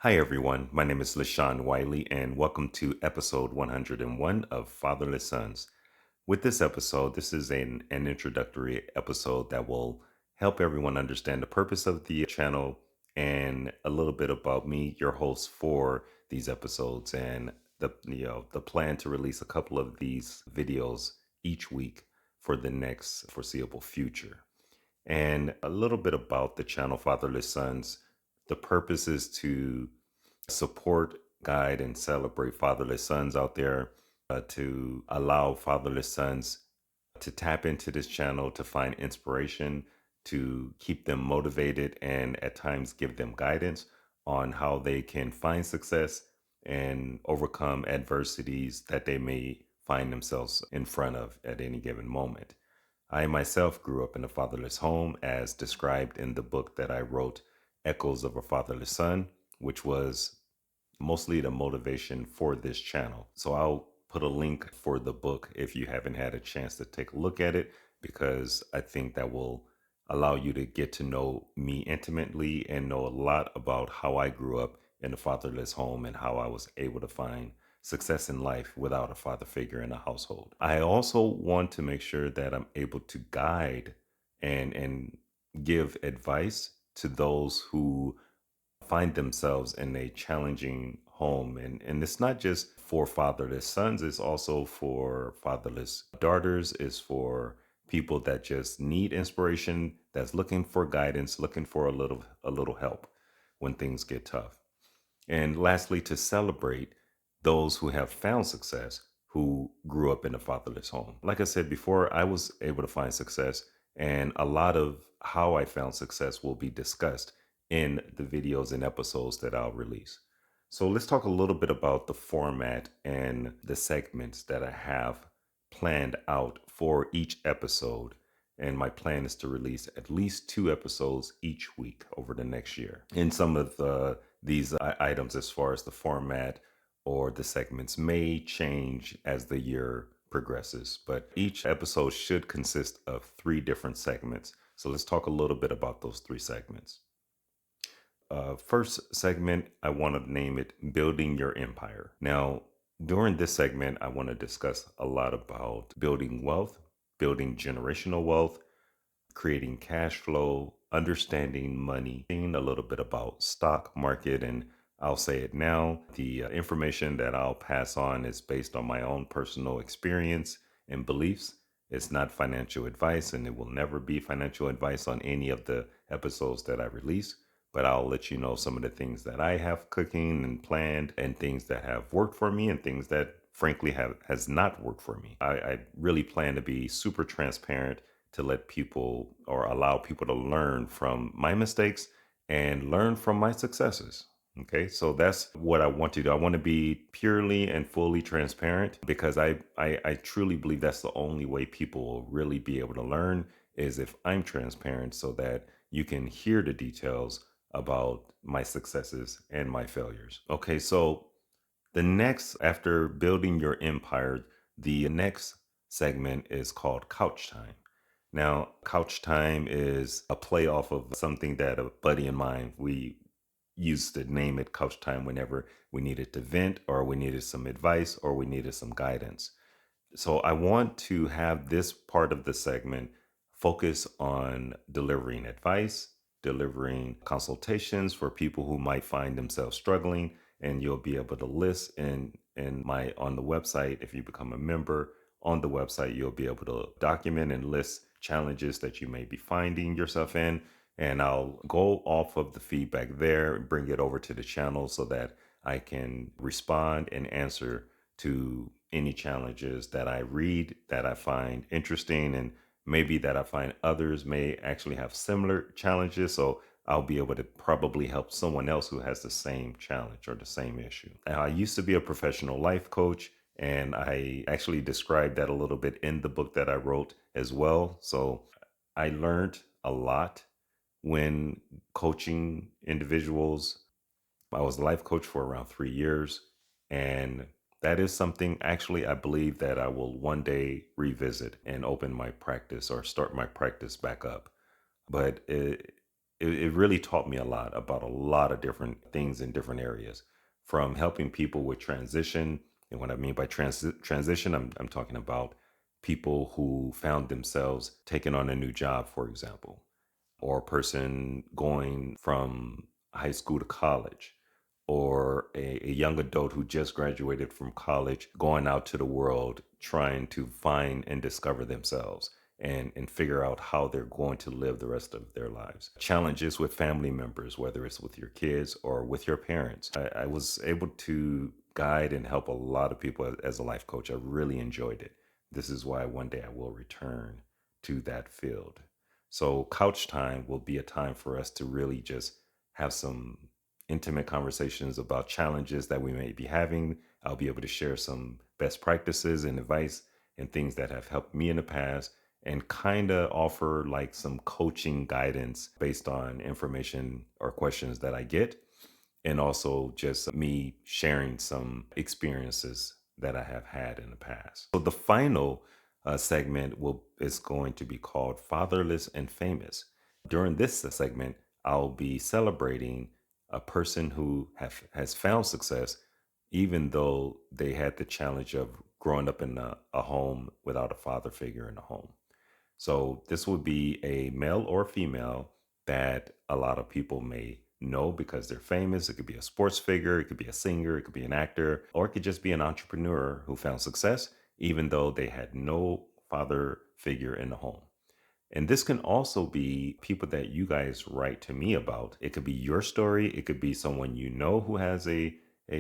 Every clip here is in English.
Hi, everyone. My name is LaShawn Wiley, and welcome to episode 101 of Fatherless Sons. With this episode, this is an introductory episode that will help everyone understand the purpose of the channel and a little bit about me, your host for these episodes, and the plan to release a couple of these videos each week for the next foreseeable future. And a little bit about the channel Fatherless Sons. The purpose is to support, guide, and celebrate fatherless sons out there, to allow fatherless sons to tap into this channel to find inspiration, to keep them motivated, and at times give them guidance on how they can find success and overcome adversities that they may find themselves in front of at any given moment. I myself grew up in a fatherless home, as described in the book that I wrote, Echoes of a Fatherless Son, which was mostly the motivation for this channel. So I'll put a link for the book if you haven't had a chance to take a look at it, because I think that will allow you to get to know me intimately and know a lot about how I grew up in a fatherless home and how I was able to find success in life without a father figure in a household. I also want to make sure that I'm able to guide and give advice to those who find themselves in a challenging home. And it's not just for fatherless sons, it's also for fatherless daughters, it's for people that just need inspiration, that's looking for guidance, looking for a little help when things get tough. And lastly, to celebrate those who have found success, who grew up in a fatherless home. Like I said before, I was able to find success, and a lot of how I found success will be discussed in the videos and episodes that I'll release. So let's talk a little bit about the format and the segments that I have planned out for each episode. And my plan is to release at least 2 episodes each week over the next year. And some of these items, as far as the format or the segments, may change as the year progresses, but each episode should consist of 3 different segments. So let's talk a little bit about those 3 segments. First segment, I want to name it Building Your Empire. Now, during this segment, I want to discuss a lot about building wealth, building generational wealth, creating cash flow, understanding money, a little bit about stock market. And I'll say it now, the information that I'll pass on is based on my own personal experience and beliefs. It's not financial advice, and it will never be financial advice on any of the episodes that I release. But I'll let you know some of the things that I have cooking and planned, and things that have worked for me and things that frankly has not worked for me. I really plan to be super transparent, to let people or allow people to learn from my mistakes and learn from my successes. Okay, so that's what I want to do. I want to be purely and fully transparent, because I truly believe that's the only way people will really be able to learn, is if I'm transparent, so that you can hear the details about my successes and my failures. Okay, so the next, after building your empire, the next segment is called Couch Time. Now, Couch Time is a play off of something that a buddy of mine, we used to name it Couch Time whenever we needed to vent, or we needed some advice, or we needed some guidance. So I want to have this part of the segment focus on delivering advice, delivering consultations for people who might find themselves struggling, and you'll be able to list in my on the website. If you become a member on the website, you'll be able to document and list challenges that you may be finding yourself in, and I'll go off of the feedback there and bring it over to the channel so that I can respond and answer to any challenges that I read that I find interesting, and maybe that I find others may actually have similar challenges. So I'll be able to probably help someone else who has the same challenge or the same issue. Now, I used to be a professional life coach, and I actually described that a little bit in the book that I wrote as well. So I learned a lot when coaching individuals. I was a life coach for around 3 years. And that is something actually I believe that I will one day revisit and open my practice or start my practice back up. But it really taught me a lot about a lot of different things in different areas, from helping people with transition. And what I mean by transition, I'm talking about people who found themselves taking on a new job, for example, or a person going from high school to college, or a young adult who just graduated from college going out to the world trying to find and discover themselves and figure out how they're going to live the rest of their lives. Challenges with family members, whether it's with your kids or with your parents. I was able to guide and help a lot of people as a life coach. I really enjoyed it. This is why one day I will return to that field. So, couch time will be a time for us to really just have some intimate conversations about challenges that we may be having. I'll be able to share some best practices and advice and things that have helped me in the past, and kind of offer like some coaching guidance based on information or questions that I get, and also just me sharing some experiences that I have had in the past. So the final segment will is going to be called Fatherless and Famous. During this segment, I'll be celebrating a person who has found success, even though they had the challenge of growing up in a home without a father figure in the home. So this would be a male or female that a lot of people may know because they're famous. It could be a sports figure, it could be a singer, it could be an actor, or it could just be an entrepreneur who found success even though they had no father figure in the home. And this can also be people that you guys write to me about. It could be your story. It could be someone you know who has a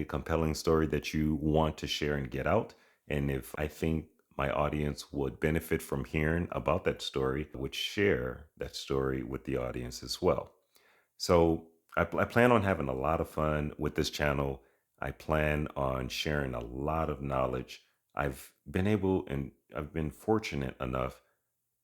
compelling story that you want to share and get out. And if I think my audience would benefit from hearing about that story, I would share that story with the audience as well. So I plan on having a lot of fun with this channel. I plan on sharing a lot of knowledge. I've been fortunate enough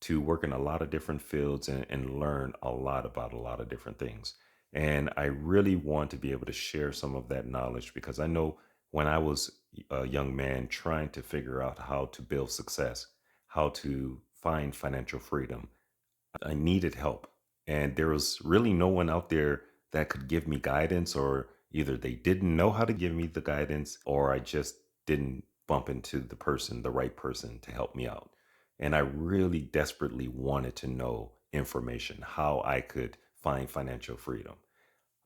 to work in a lot of different fields and learn a lot about a lot of different things. And I really want to be able to share some of that knowledge because I know when I was a young man trying to figure out how to build success, how to find financial freedom, I needed help. And there was really no one out there that could give me guidance, or either they didn't know how to give me the guidance, or I just didn't bump into the right person to help me out. And I really desperately wanted to know information, how I could find financial freedom.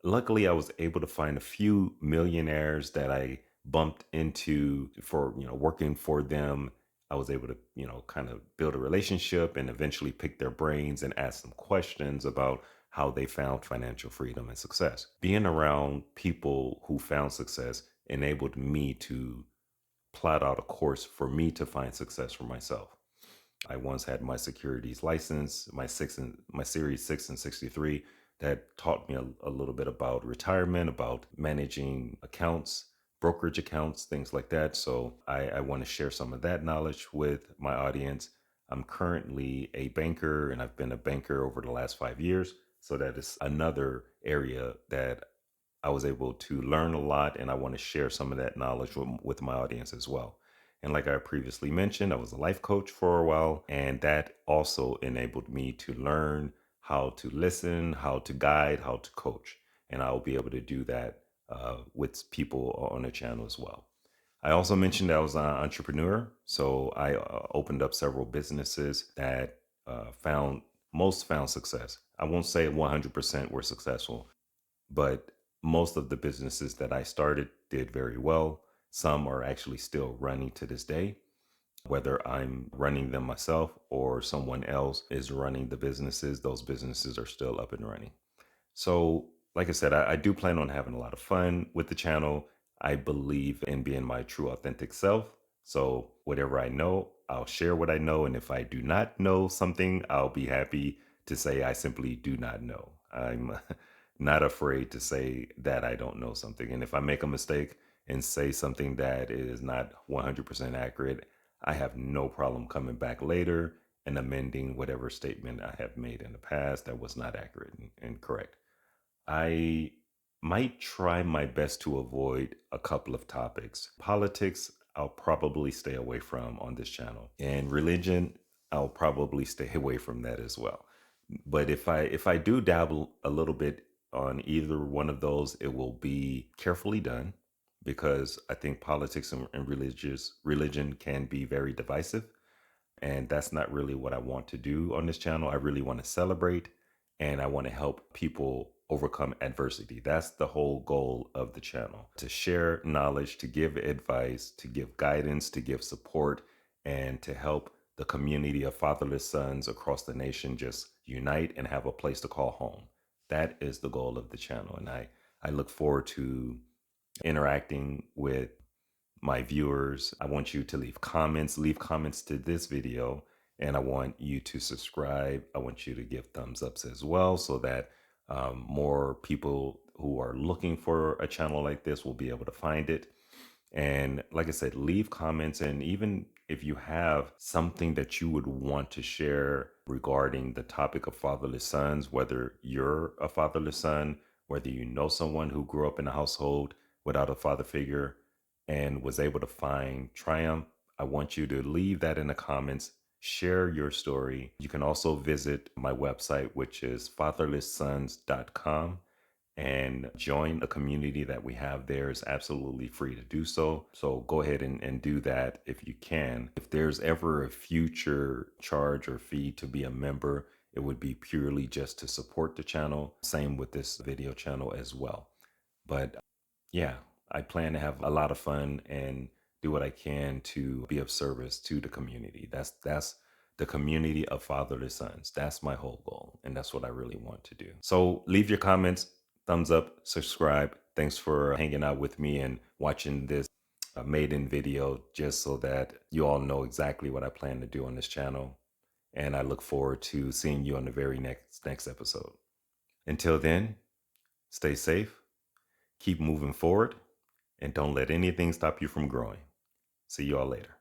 Luckily, I was able to find a few millionaires that I bumped into for, working for them. I was able to, kind of build a relationship and eventually pick their brains and ask them questions about how they found financial freedom and success. Being around people who found success enabled me to plot out a course for me to find success for myself. I once had my securities license, my Series 6 and 63, that taught me a little bit about retirement, about managing accounts, brokerage accounts, things like that. So I want to share some of that knowledge with my audience. I'm currently a banker and I've been a banker over the last 5 years. So that is another area that I was able to learn a lot, and I want to share some of that knowledge with my audience as well. And like I previously mentioned, I was a life coach for a while, and that also enabled me to learn how to listen, how to guide, how to coach. And I'll be able to do that with people on the channel as well. I also mentioned I was an entrepreneur, so I opened up several businesses that found success. I won't say 100% were successful, but most of the businesses that I started did very well. Some are actually still running to this day, whether I'm running them myself or someone else is running the businesses, those businesses are still up and running. So, like I said, I do plan on having a lot of fun with the channel. I believe in being my true, authentic self. So, whatever I know, I'll share what I know. And if I do not know something, I'll be happy to say I simply do not know. I'm not afraid to say that I don't know something. And if I make a mistake and say something that is not 100% accurate, I have no problem coming back later and amending whatever statement I have made in the past that was not accurate and correct. I might try my best to avoid a couple of topics. Politics, I'll probably stay away from on this channel. And religion, I'll probably stay away from that as well. But if I do dabble a little bit on either one of those, it will be carefully done because I think politics and religion can be very divisive. And that's not really what I want to do on this channel. I really want to celebrate and I want to help people overcome adversity. That's the whole goal of the channel, to share knowledge, to give advice, to give guidance, to give support, and to help the community of fatherless sons across the nation just unite and have a place to call home. That is the goal of the channel. And I look forward to interacting with my viewers. I want you to leave comments to this video, and I want you to subscribe. I want you to give thumbs ups as well so that more people who are looking for a channel like this will be able to find it. And like I said, leave comments. And even if you have something that you would want to share regarding the topic of fatherless sons, whether you're a fatherless son, whether you know someone who grew up in a household without a father figure and was able to find triumph, I want you to leave that in the comments. Share your story. You can also visit my website, which is fatherlesssons.com, and join the community that we have there. Is absolutely free to do so. So go ahead and do that if you can. If there's ever a future charge or fee to be a member, it would be purely just to support the channel. Same with this video channel as well. But yeah, I plan to have a lot of fun and do what I can to be of service to the community. That's the community of fatherless sons. That's my whole goal, and that's what I really want to do. So leave your comments, thumbs up, subscribe. Thanks for hanging out with me and watching this maiden video, just so that you all know exactly what I plan to do on this channel. And I look forward to seeing you on the very next episode. Until then, stay safe, keep moving forward, and don't let anything stop you from growing. See you all later.